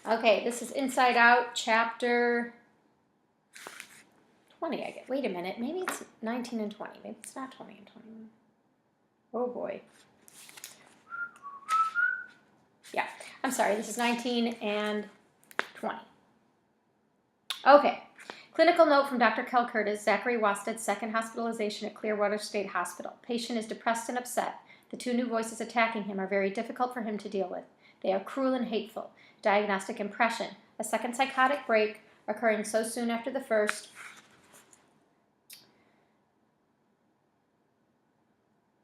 Okay, this is Inside Out, chapter 20, I guess. Wait a minute. Maybe it's 19 and 20. Maybe it's not 20 and 21. Oh, boy. Yeah, I'm sorry. This is 19 and 20. Okay. Clinical note from Dr. Calcurtis, Zachary Wasted's second hospitalization at Clearwater State Hospital. Patient is depressed and upset. The two new voices attacking him are very difficult for him to deal with. They are cruel and hateful. Diagnostic impression: a second psychotic break occurring so soon after the first.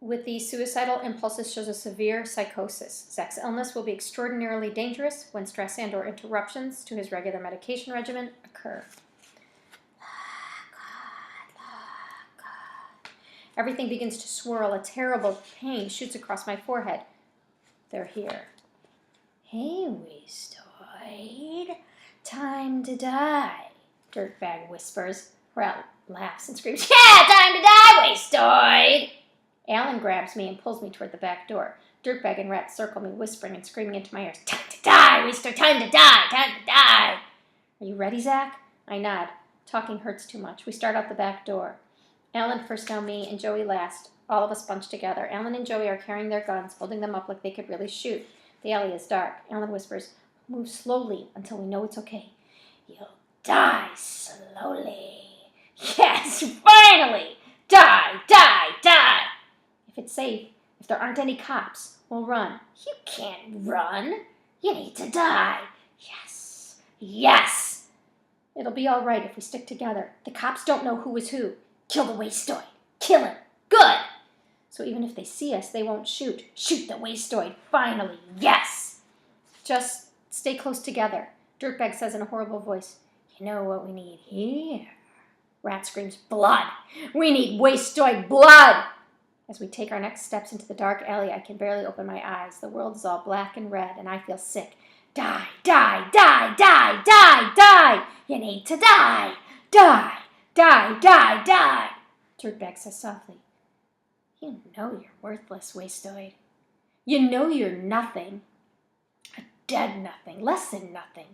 With these suicidal impulses shows a severe psychosis. Zach's illness will be extraordinarily dangerous when stress and/or interruptions to his regular medication regimen occur. Everything begins to swirl. A terrible pain shoots across my forehead. They're here. Hey, Wastoid. Time to die, Dirtbag whispers. Rat laughs and screams, yeah, time to die, Wastoid! Alan grabs me and pulls me toward the back door. Dirtbag and Rat circle me, whispering and screaming into my ears, time to die, Wastoid, time to die, time to die! Are you ready, Zach? I nod. Talking hurts too much. We start out the back door. Alan first, now me, and Joey last. All of us bunched together. Alan and Joey are carrying their guns, holding them up like they could really shoot. The alley is dark. Alan whispers, move slowly until we know it's okay. You'll die slowly. Yes, finally! Die, die, die! If it's safe, if there aren't any cops, we'll run. You can't run. You need to die. Yes, yes! It'll be all right if we stick together. The cops don't know who is who. Kill the Wastoid. Kill him. Good! So even if they see us, they won't shoot. Shoot the Wastoid. Finally. Yes! Just stay close together. Dirtbag says in a horrible voice, you know what we need here? Rat screams, blood! We need Wastoid blood! As we take our next steps into the dark alley, I can barely open my eyes. The world is all black and red, and I feel sick. Die, die, die, die, die, die! You need to die! Die! Die, die, die! Dirtbag says softly, you know you're worthless, Wastoid. You know you're nothing. A dead nothing, less than nothing.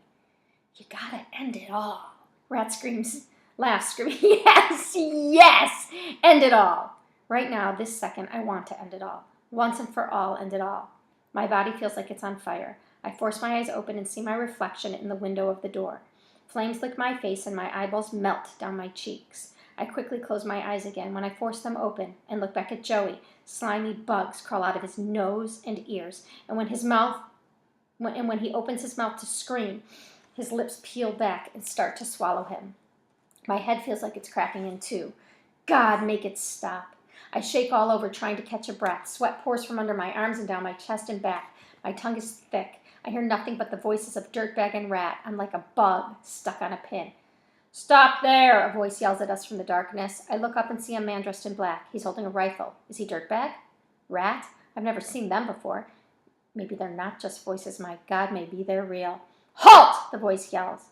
You gotta end it all. Rat screams, laughs, screaming, yes, yes, end it all. Right now, this second, I want to end it all. Once and for all, end it all. My body feels like it's on fire. I force my eyes open and see my reflection in the window of the door. Flames lick my face and my eyeballs melt down my cheeks. I quickly close my eyes again. When I force them open and look back at Joey, slimy bugs crawl out of his nose and ears. And when he opens his mouth to scream, his lips peel back and start to swallow him. My head feels like it's cracking in two. God, make it stop. I shake all over trying to catch a breath. Sweat pours from under my arms and down my chest and back. My tongue is thick. I hear nothing but the voices of Dirtbag and Rat. I'm like a bug stuck on a pin. Stop there, a voice yells at us from the darkness. I look up and see a man dressed in black. He's holding a rifle. Is he Dirtbag? Rat? I've never seen them before. Maybe they're not just voices. My God, maybe they're real. Halt! The voice yells.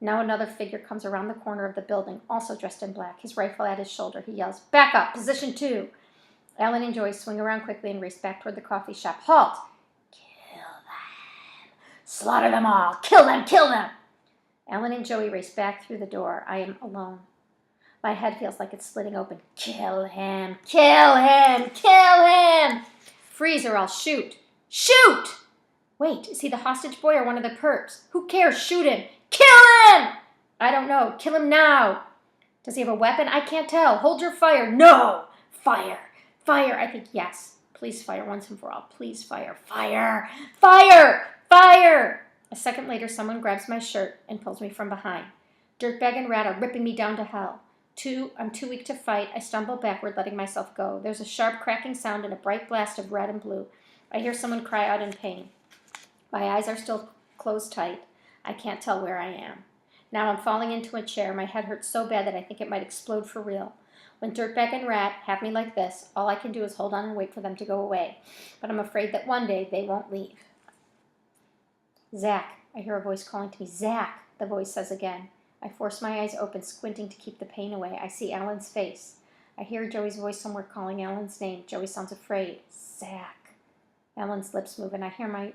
Now another figure comes around the corner of the building, also dressed in black, his rifle at his shoulder. He yells, back up, position 2. Alan and Joy swing around quickly and race back toward the coffee shop. Halt! Kill them. Slaughter them all. Kill them, kill them. Alan and Joey race back through the door. I am alone. My head feels like it's splitting open. Kill him, kill him, kill him. Freeze or I'll shoot. Shoot! Wait, is he the hostage boy or one of the perps? Who cares? Shoot him. Kill him! I don't know. Kill him now. Does he have a weapon? I can't tell. Hold your fire. No! Fire. Fire. I think yes. Please fire once and for all. Please fire. Fire. Fire. Fire. A second later, someone grabs my shirt and pulls me from behind. Dirtbag and Rat are ripping me down to hell. I'm too weak to fight. I stumble backward, letting myself go. There's a sharp cracking sound and a bright blast of red and blue. I hear someone cry out in pain. My eyes are still closed tight. I can't tell where I am. Now I'm falling into a chair. My head hurts so bad that I think it might explode for real. When Dirtbag and Rat have me like this, all I can do is hold on and wait for them to go away. But I'm afraid that one day they won't leave. Zach, I hear a voice calling to me. Zach, the voice says again. I force my eyes open, squinting to keep the pain away. I see Alan's face. I hear Joey's voice somewhere calling Alan's name. Joey sounds afraid. Zach. Alan's lips move, and I hear my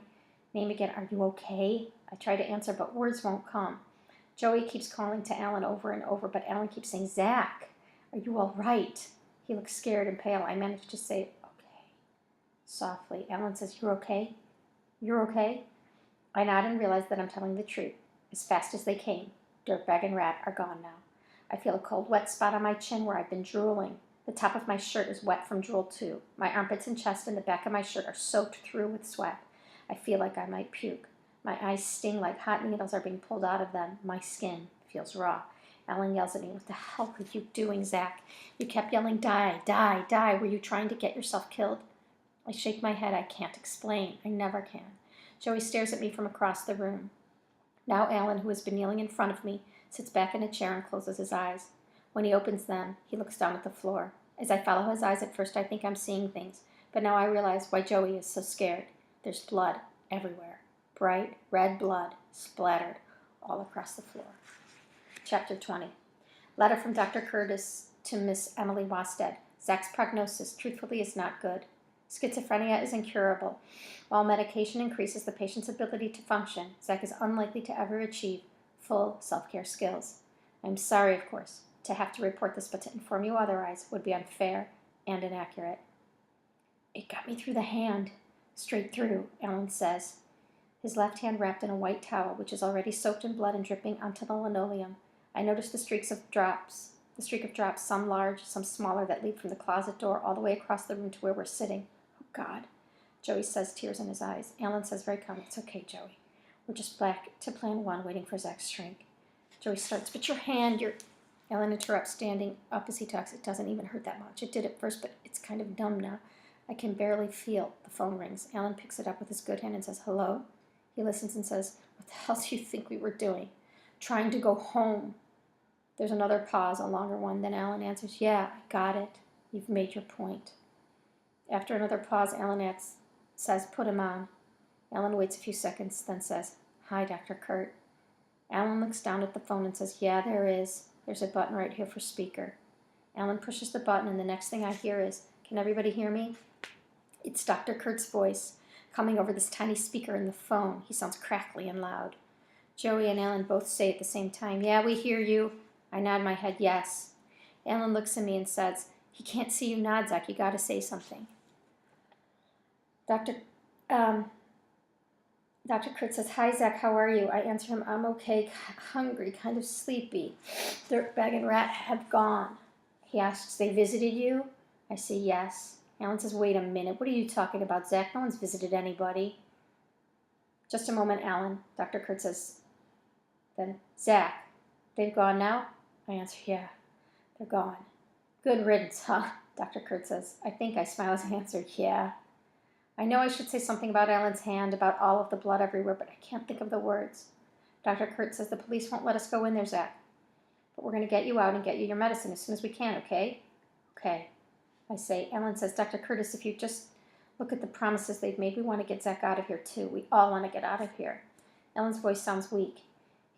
name again. Are you okay? I try to answer, but words won't come. Joey keeps calling to Alan over and over, but Alan keeps saying, Zach, are you all right? He looks scared and pale. I manage to say, okay, softly. Alan says, you're okay? You're okay? I nod and realize that I'm telling the truth. As fast as they came, Dirtbag and Rat are gone now. I feel a cold, wet spot on my chin where I've been drooling. The top of my shirt is wet from drool, too. My armpits and chest and the back of my shirt are soaked through with sweat. I feel like I might puke. My eyes sting like hot needles are being pulled out of them. My skin feels raw. Alan yells at me, what the hell were you doing, Zach? You kept yelling, die, die, die. Were you trying to get yourself killed? I shake my head. I can't explain. I never can. Joey stares at me from across the room. Now Alan, who has been kneeling in front of me, sits back in a chair and closes his eyes. When he opens them, he looks down at the floor. As I follow his eyes, at first I think I'm seeing things, but now I realize why Joey is so scared. There's blood everywhere. Bright red blood splattered all across the floor. Chapter 20. Letter from Dr. Curtis to Miss Emily Wasted. Zach's prognosis, truthfully, is not good. Schizophrenia is incurable. While medication increases the patient's ability to function, Zach is unlikely to ever achieve full self-care skills. I'm sorry, of course, to have to report this, but to inform you otherwise would be unfair and inaccurate. It got me through the hand. Straight through, Alan says. His left hand wrapped in a white towel, which is already soaked in blood and dripping onto the linoleum. I notice the streak of drops, some large, some smaller, that lead from the closet door all the way across the room to where we're sitting. Oh, God, Joey says, tears in his eyes. Alan says very calmly, it's okay, Joey. We're just back to plan one, waiting for Zach's shrink. Joey starts, but your hand, Alan interrupts, standing up as he talks. It doesn't even hurt that much. It did at first, but it's kind of numb now. I can barely feel. The phone rings. Alan picks it up with his good hand and says, hello? He listens and says, what the hell do you think we were doing? Trying to go home. There's another pause, a longer one. Then Alan answers, yeah, I got it. You've made your point. After another pause, Alan says, put him on. Alan waits a few seconds, then says, hi, Dr. Kurt. Alan looks down at the phone and says, yeah, there is. There's a button right here for speaker. Alan pushes the button, and the next thing I hear is, can everybody hear me? It's Dr. Kurt's voice coming over this tiny speaker in the phone. He sounds crackly and loud. Joey and Alan both say at the same time, yeah, we hear you. I nod my head, yes. Alan looks at me and says, he can't see you nod, Zach. You got to say something. Dr. Kurt says, hi, Zach, how are you? I answer him, I'm okay, hungry, kind of sleepy. Dirtbag and Rat have gone. He asks, they visited you? I say, yes. Alan says, wait a minute, what are you talking about, Zach? No one's visited anybody. Just a moment, Alan. Dr. Kurt says, then, Zach, they've gone now? I answer, yeah, they're gone. Good riddance, huh? Dr. Kurt says. I think I smile as I answer, yeah. I know I should say something about Alan's hand, about all of the blood everywhere, but I can't think of the words. Dr. Kurt says, the police won't let us go in there, Zach. But we're going to get you out and get you your medicine as soon as we can, okay? Okay, I say. Alan says, Dr. Curtis, if you just look at the promises they've made, we want to get Zach out of here, too. We all want to get out of here. Alan's voice sounds weak.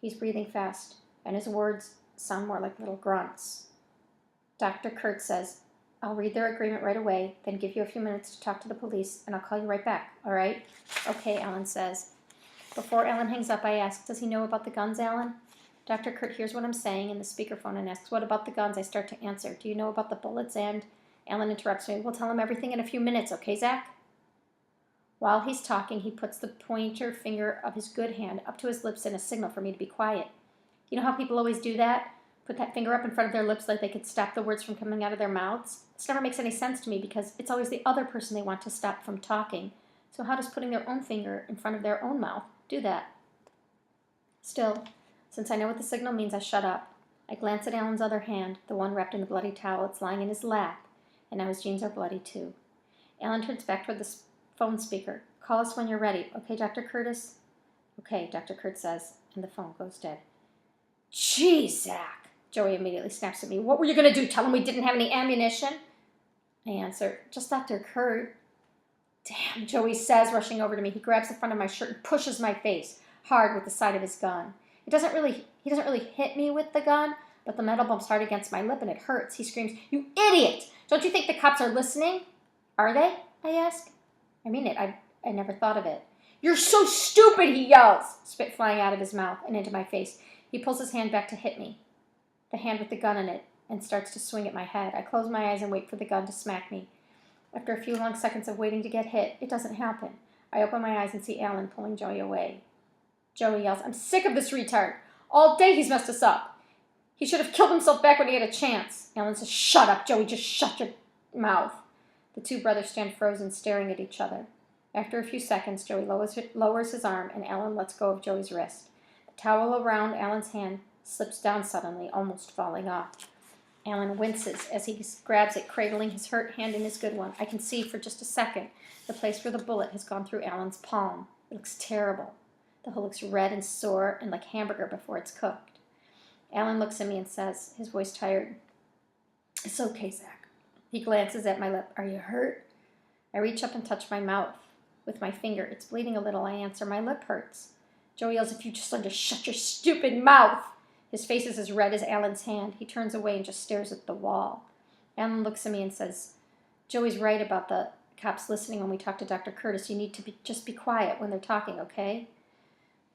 He's breathing fast, and his words sound more like little grunts. Dr. Kurt says, I'll read their agreement right away, then give you a few minutes to talk to the police, and I'll call you right back, all right? Okay, Alan says. Before Alan hangs up, I ask, does he know about the guns, Alan? Dr. Kurt hears what I'm saying in the speakerphone and asks, what about the guns? I start to answer, do you know about the bullets? And Alan interrupts me, we'll tell him everything in a few minutes, okay, Zach? While he's talking, he puts the pointer finger of his good hand up to his lips in a signal for me to be quiet. You know how people always do that? Put that finger up in front of their lips like they could stop the words from coming out of their mouths? This never makes any sense to me because it's always the other person they want to stop from talking. So how does putting their own finger in front of their own mouth do that? Still, since I know what the signal means, I shut up. I glance at Alan's other hand, the one wrapped in the bloody towel. It's lying in his lap, and now his jeans are bloody too. Alan turns back toward the phone speaker. Call us when you're ready. Okay, Dr. Curtis? Okay, Dr. Kurt says, and the phone goes dead. Geez, Zach, Joey immediately snaps at me. What were you going to do, tell him we didn't have any ammunition? I answer, just Dr. Kurt. Damn, Joey says, rushing over to me. He grabs the front of my shirt and pushes my face hard with the side of his gun. He doesn't really hit me with the gun, but the metal bumps hard against my lip and it hurts. He screams, you idiot! Don't you think the cops are listening? Are they? I ask. I mean it. I never thought of it. You're so stupid, he yells, spit flying out of his mouth and into my face. He pulls his hand back to hit me, the hand with the gun in it, and starts to swing at my head. I close my eyes and wait for the gun to smack me. After a few long seconds of waiting to get hit, it doesn't happen. I open my eyes and see Alan pulling Joey away. Joey yells, I'm sick of this retard. All day he's messed us up. He should have killed himself back when he had a chance. Alan says, shut up, Joey, just shut your mouth. The two brothers stand frozen, staring at each other. After a few seconds, Joey lowers his arm, and Alan lets go of Joey's wrist. The towel around Alan's hand slips down suddenly, almost falling off. Alan winces as he grabs it, cradling his hurt hand in his good one. I can see for just a second the place where the bullet has gone through Alan's palm. It looks terrible. The hole looks red and sore and like hamburger before it's cooked. Alan looks at me and says, his voice tired, It's okay, Zach. He glances at my lip. Are you hurt? I reach up and touch my mouth with my finger. It's bleeding a little. I answer, my lip hurts. Joey yells, if you just learn to shut your stupid mouth. His face is as red as Alan's hand. He turns away and just stares at the wall. Alan looks at me and says, Joey's right about the cops listening when we talk to Dr. Curtis. You need to just be quiet when they're talking, okay?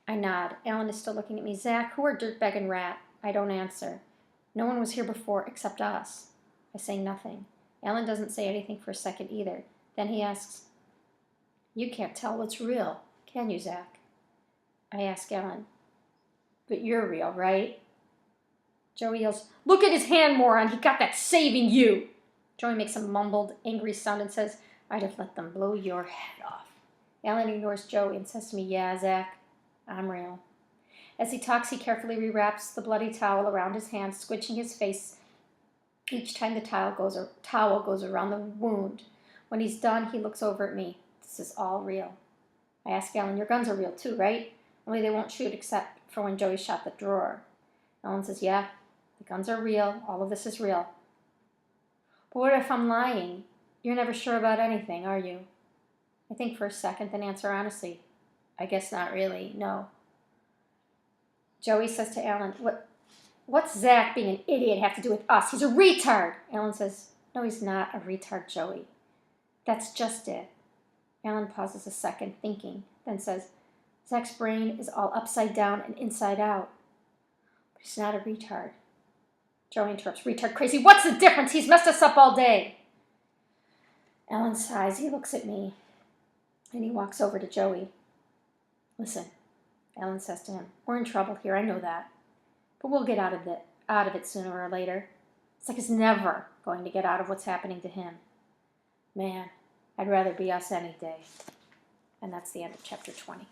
I nod. Alan is still looking at me. Zach, who are Dirtbag and Rat? I don't answer. No one was here before except us. I say nothing. Alan doesn't say anything for a second either. Then he asks, you can't tell what's real, can you, Zach? I ask Alan, but you're real, right? Joey yells, look at his hand, moron. He got that saving you. Joey makes a mumbled, angry sound and says, I'd have let them blow your head off. Alan ignores Joey and says to me, yeah, Zach, I'm real. As he talks, he carefully rewraps the bloody towel around his hand, squinching his face each time the towel goes around the wound. When he's done, he looks over at me. This is all real. I ask Alan, your guns are real too, right? Only they won't shoot except for when Joey shot the drawer. Alan says, yeah, the guns are real. All of this is real. But what if I'm lying? You're never sure about anything, are you? I think for a second, then answer honestly. I guess not really, no. Joey says to Alan, what's Zach being an idiot have to do with us? He's a retard. Alan says, no, he's not a retard, Joey. That's just it. Alan pauses a second, thinking, then says, Zach's brain is all upside down and inside out. But he's not a retard. Joey interrupts, retard crazy. What's the difference? He's messed us up all day. Alan sighs. He looks at me, and he walks over to Joey. Listen, Alan says to him, we're in trouble here, I know that. But we'll get out of it sooner or later. Zach is never going to get out of what's happening to him. Man, I'd rather be us any day. And that's the end of chapter 20.